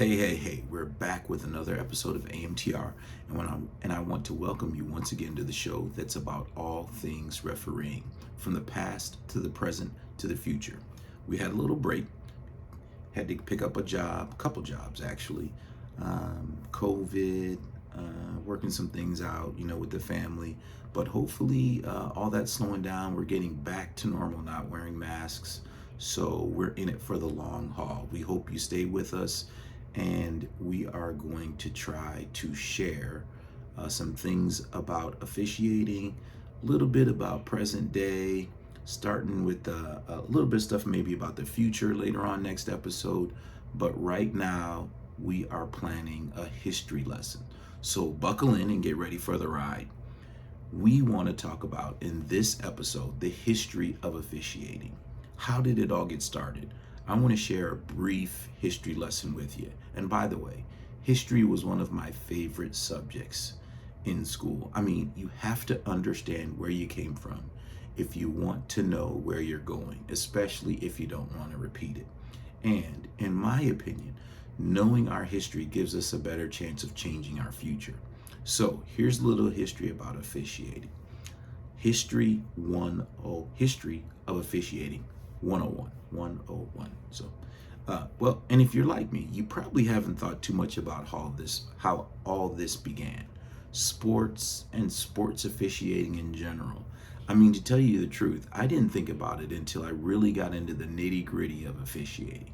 Hey, we're back with another episode of AMTR, and I want to welcome you once again to the show that's about all things refereeing, from the past to the present to the future. We had a little break, had to pick up a job, a couple jobs actually, COVID, working some things out, with the family, but hopefully all that's slowing down. We're getting back to normal, not wearing masks, so we're in it for the long haul. We hope you stay with us, and we are going to try to share some things about officiating, a little bit about present day, starting with a little bit of stuff maybe about the future later on next episode. But right now, we are planning a history lesson. So buckle in and get ready for the ride. We want to talk about in this episode the history of officiating. How did it all get started? I want to share a brief history lesson with you. And by the way, history was one of my favorite subjects in school. I mean, you have to understand where you came from if you want to know where you're going, especially if you don't want to repeat it. And in my opinion, knowing our history gives us a better chance of changing our future. So here's a little history about officiating. History of officiating 101. So, and if you're like me, you probably haven't thought too much about how all this began. Sports and sports officiating in general. I mean, to tell you the truth, I didn't think about it until I really got into the nitty-gritty of officiating.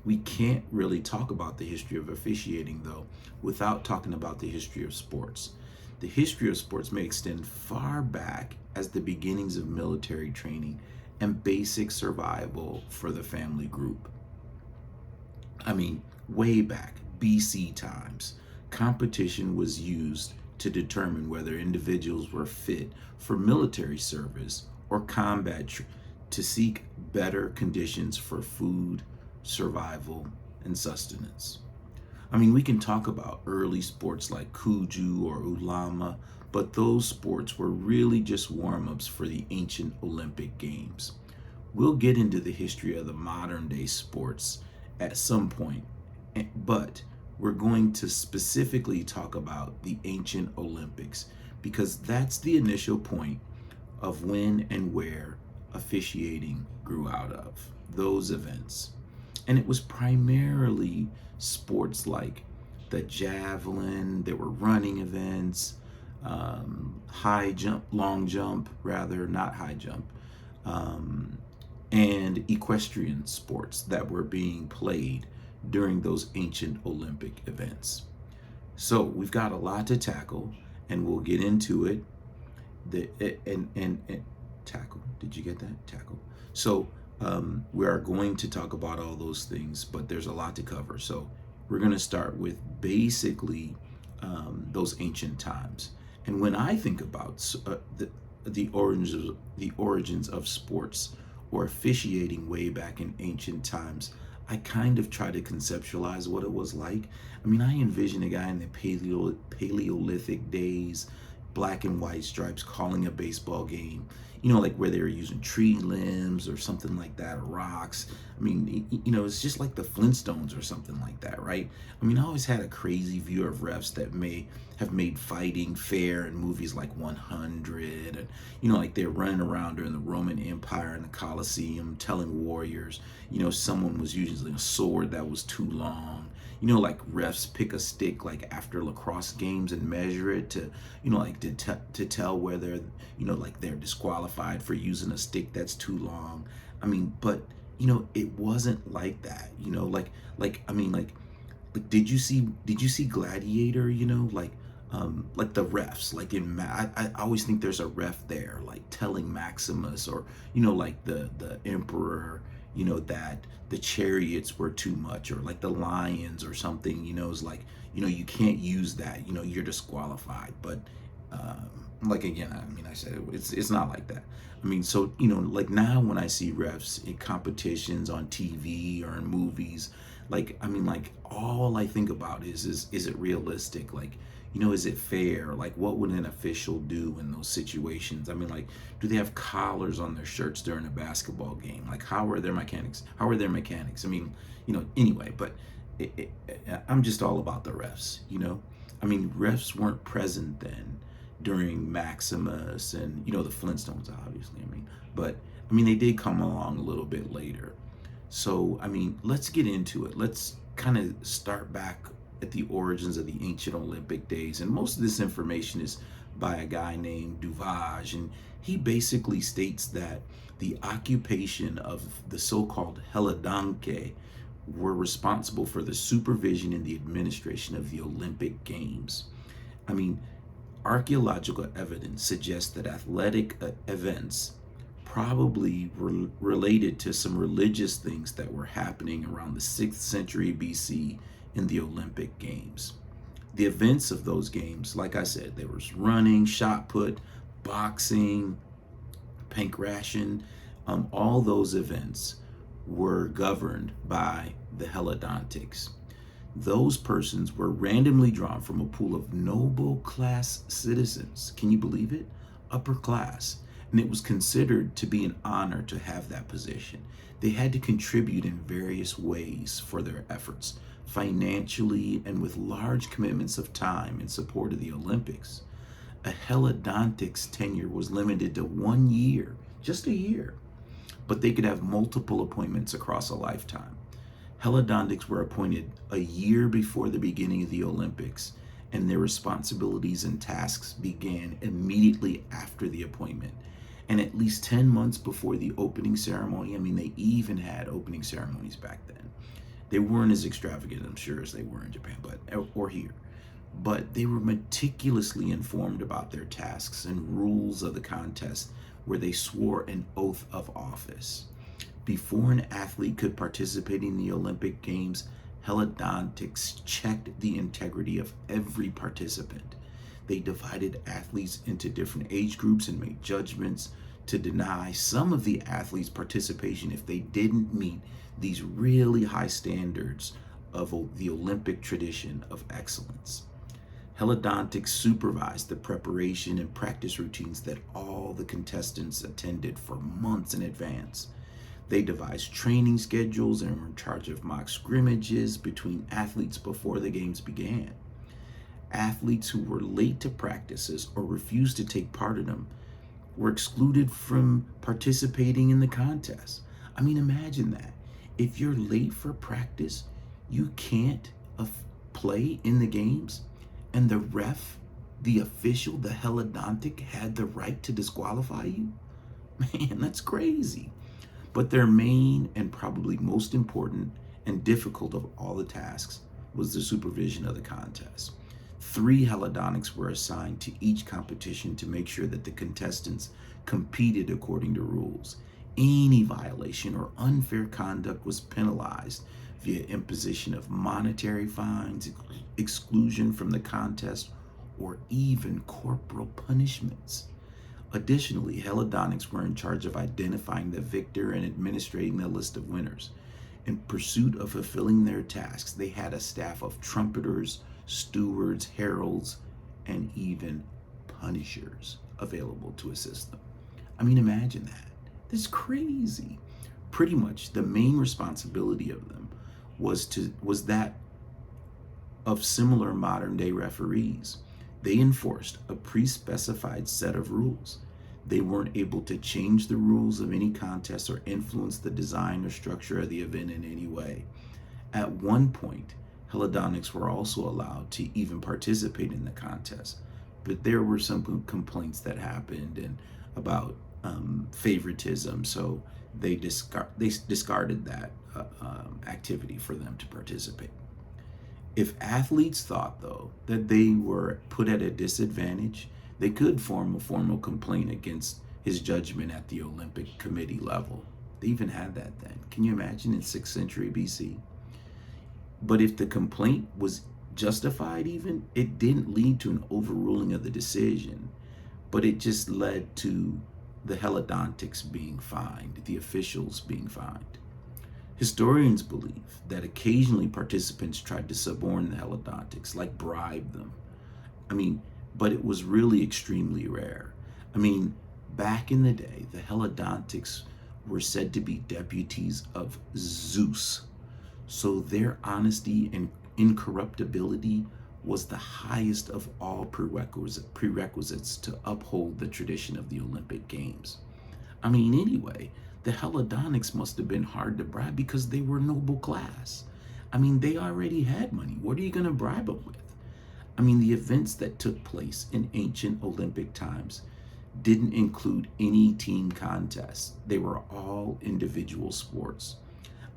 We can't really talk about the history of officiating, though, without talking about the history of sports. The history of sports may extend far back as the beginnings of military training and basic survival for the family group. I mean, way back, BC times, competition was used to determine whether individuals were fit for military service or to seek better conditions for food, survival, and sustenance. I mean, we can talk about early sports like Kuju or Ulama, but those sports were really just warm-ups for the ancient Olympic Games. We'll get into the history of the modern day sports at some point, but we're going to specifically talk about the ancient Olympics because that's the initial point of when and where officiating grew out of, those events. And it was primarily sports like the javelin, there were running events, long jump, rather, not high jump, and equestrian sports that were being played during those ancient Olympic events. So we've got a lot to tackle, and we'll get into it. Tackle. Did you get that? Tackle. So we are going to talk about all those things, but there's a lot to cover. So we're going to start with basically those ancient times. And when I think about the origins of sports or officiating way back in ancient times, I kind of try to conceptualize what it was like. I mean, I envision a guy in the Paleolithic days, black and white stripes, calling a baseball game, like where they were using tree limbs or something like that, or rocks. I mean, it's just like the Flintstones or something like that, right? I mean, I always had a crazy view of refs that may have made fighting fair in movies like 100, and, like they're running around during the Roman Empire in the Colosseum telling warriors, someone was using a sword that was too long. Like refs pick a stick like after lacrosse games and measure it to, to tell whether, like they're disqualified for using a stick that's too long. I mean, but, it wasn't like that, did you see Gladiator, like the refs, like I always think there's a ref there, like telling Maximus or, like the emperor, that the chariots were too much, or like the lions or something, is like, you can't use that, you're disqualified. But like, again, I mean, I said it's not like that. I mean, so, like now when I see refs in competitions on TV or in movies, like, I mean, like all I think about is it realistic? Like, is it fair? Like, what would an official do in those situations? I mean, like, do they have collars on their shirts during a basketball game? Like, how are their mechanics? I mean, anyway, but I'm just all about the refs, I mean, refs weren't present then during Maximus and, the Flintstones, obviously. But I mean, they did come along a little bit later. So, I mean, let's get into it. Let's kind of start back at the origins of the ancient Olympic days. And most of this information is by a guy named Duvage. And he basically states that the occupation of the so-called Helodontics were responsible for the supervision and the administration of the Olympic Games. I mean, archaeological evidence suggests that athletic events probably related to some religious things that were happening around the 6th century BC in the Olympic Games. The events of those games, like I said, there was running, shot put, boxing, pankration, all those events were governed by the Helodontics. Those persons were randomly drawn from a pool of noble class citizens. Can you believe it? Upper class. And it was considered to be an honor to have that position. They had to contribute in various ways for their efforts, financially and with large commitments of time in support of the Olympics. A Helodontics tenure was limited to 1 year, just a year, but they could have multiple appointments across a lifetime. Helodontics were appointed a year before the beginning of the Olympics, and their responsibilities and tasks began immediately after the appointment. And at least 10 months before the opening ceremony, I mean, they even had opening ceremonies back then. They weren't as extravagant, I'm sure, as they were in Japan, or here. But they were meticulously informed about their tasks and rules of the contest, where they swore an oath of office. Before an athlete could participate in the Olympic Games, Helodontics checked the integrity of every participant. They divided athletes into different age groups and made judgments to deny some of the athletes' participation if they didn't meet these really high standards of the Olympic tradition of excellence. Helodontics supervised the preparation and practice routines that all the contestants attended for months in advance. They devised training schedules and were in charge of mock scrimmages between athletes before the games began. Athletes who were late to practices or refused to take part in them were excluded from participating in the contest. I mean, imagine that. If you're late for practice, you can't play in the games, and the ref, the official, the Helodontic, had the right to disqualify you? Man, that's crazy. But their main and probably most important and difficult of all the tasks was the supervision of the contest. 3 Helodontics were assigned to each competition to make sure that the contestants competed according to rules. Any violation or unfair conduct was penalized via imposition of monetary fines, exclusion from the contest, or even corporal punishments. Additionally, Helodontics were in charge of identifying the victor and administrating the list of winners. In pursuit of fulfilling their tasks, they had a staff of trumpeters, stewards, heralds, and even punishers available to assist them. I mean, imagine that. That's crazy. Pretty much the main responsibility of them was that of similar modern day referees. They enforced a pre-specified set of rules. They weren't able to change the rules of any contest or influence the design or structure of the event in any way. At one point, Helodontics were also allowed to even participate in the contest, but there were some complaints that happened and about favoritism, so they discarded that activity for them to participate. If athletes thought, though, that they were put at a disadvantage, they could form a formal complaint against his judgment at the Olympic Committee level. They even had that then. Can you imagine, in 6th century BC? But if the complaint was justified even, it didn't lead to an overruling of the decision, but it just led to the Helodontics being fined, the officials being fined. Historians believe that occasionally participants tried to suborn the Helodontics, like bribe them. But it was really extremely rare. Back in the day, the Helodontics were said to be deputies of Zeus. So their honesty and incorruptibility was the highest of all prerequisites to uphold the tradition of the Olympic Games. I mean, anyway, the Helodontics must have been hard to bribe because they were noble class. I mean, they already had money. What are you going to bribe them with? I mean, the events that took place in ancient Olympic times didn't include any team contests. They were all individual sports.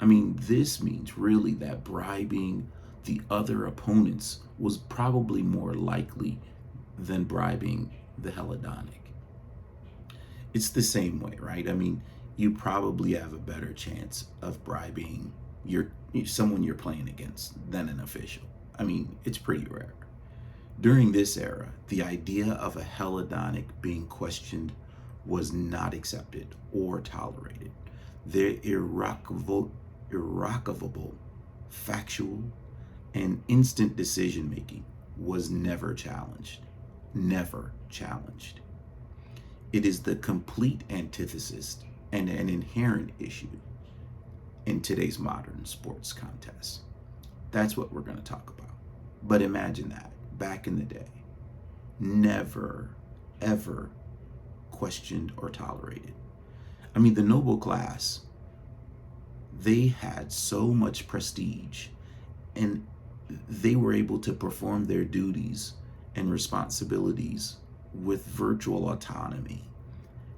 I mean, this means really that bribing the other opponents was probably more likely than bribing the Helodontic. It's the same way, right? I mean, you probably have a better chance of bribing your someone you're playing against than an official. I mean, it's pretty rare. During this era, the idea of a Helodontic being questioned was not accepted or tolerated. Their irrevocable, factual, and instant decision making was never challenged. Never challenged. It is the complete antithesis and an inherent issue in today's modern sports contests. That's what we're going to talk about. But imagine that back in the day, never, ever questioned or tolerated. I mean, the noble class, they had so much prestige and they were able to perform their duties and responsibilities with virtual autonomy.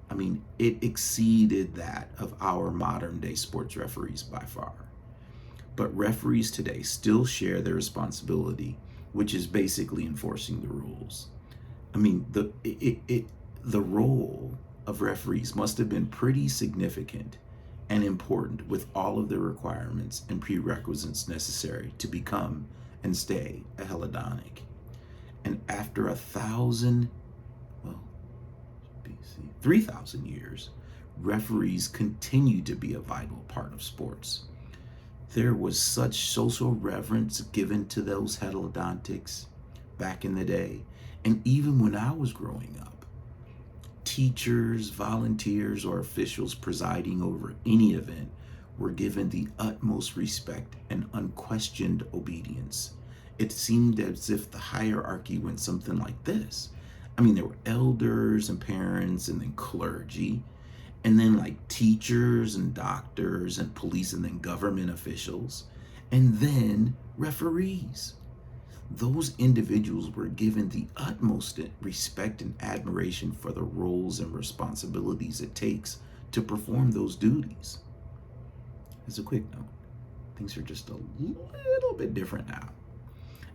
I mean, it exceeded that of our modern day sports referees by far. But referees today still share their responsibility, which is basically enforcing the rules. I mean, the role of referees must have been pretty significant and important with all of the requirements and prerequisites necessary to become and stay a Helodontic. And after 3,000 years, referees continue to be a vital part of sports. There was such social reverence given to those Helodontics back in the day, and even when I was growing up. Teachers, volunteers, or officials presiding over any event were given the utmost respect and unquestioned obedience. It seemed as if the hierarchy went something like this. I mean, there were elders and parents, and then clergy, and then like teachers and doctors and police, and then government officials, and then referees. Those individuals were given the utmost respect and admiration for the roles and responsibilities it takes to perform those duties. As a quick note, things are just a little bit different now.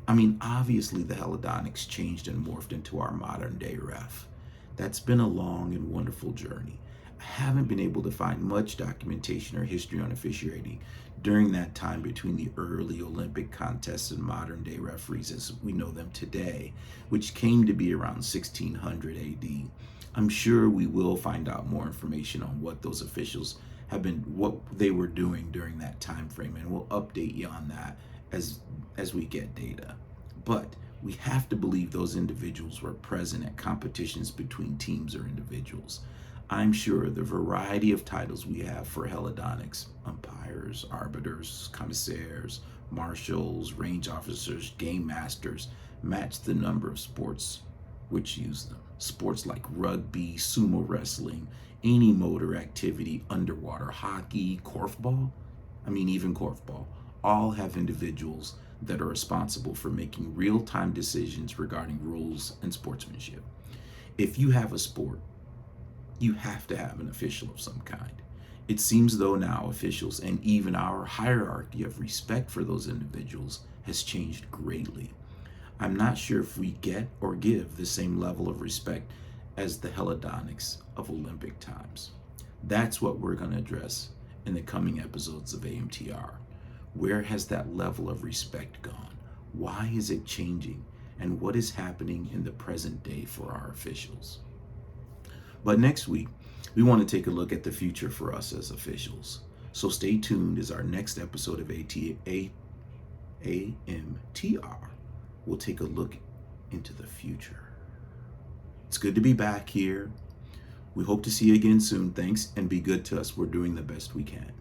I mean, obviously the Helodontics changed and morphed into our modern day ref. That's been a long and wonderful journey. I haven't been able to find much documentation or history on officiating during that time between the early Olympic contests and modern day referees as we know them today, which came to be around 1600 AD. I'm sure we will find out more information on what those officials have been, what they were doing during that time frame, and we'll update you on that as we get data. But we have to believe those individuals were present at competitions between teams or individuals. I'm sure the variety of titles we have for Helodontics, umpires, arbiters, commissaires, marshals, range officers, game masters, match the number of sports which use them. Sports like rugby, sumo wrestling, any motor activity, underwater hockey, korfball, even korfball, all have individuals that are responsible for making real-time decisions regarding rules and sportsmanship. If you have a sport, you have to have an official of some kind. It seems though now officials and even our hierarchy of respect for those individuals has changed greatly. I'm not sure if we get or give the same level of respect as the Helodontics of Olympic times. That's what we're going to address in the coming episodes of AMTR. Where has that level of respect gone? Why is it changing? And what is happening in the present day for our officials? But next week, we want to take a look at the future for us as officials. So stay tuned as our next episode of AMTR. We'll take a look into the future. It's good to be back here. We hope to see you again soon. Thanks, and be good to us. We're doing the best we can.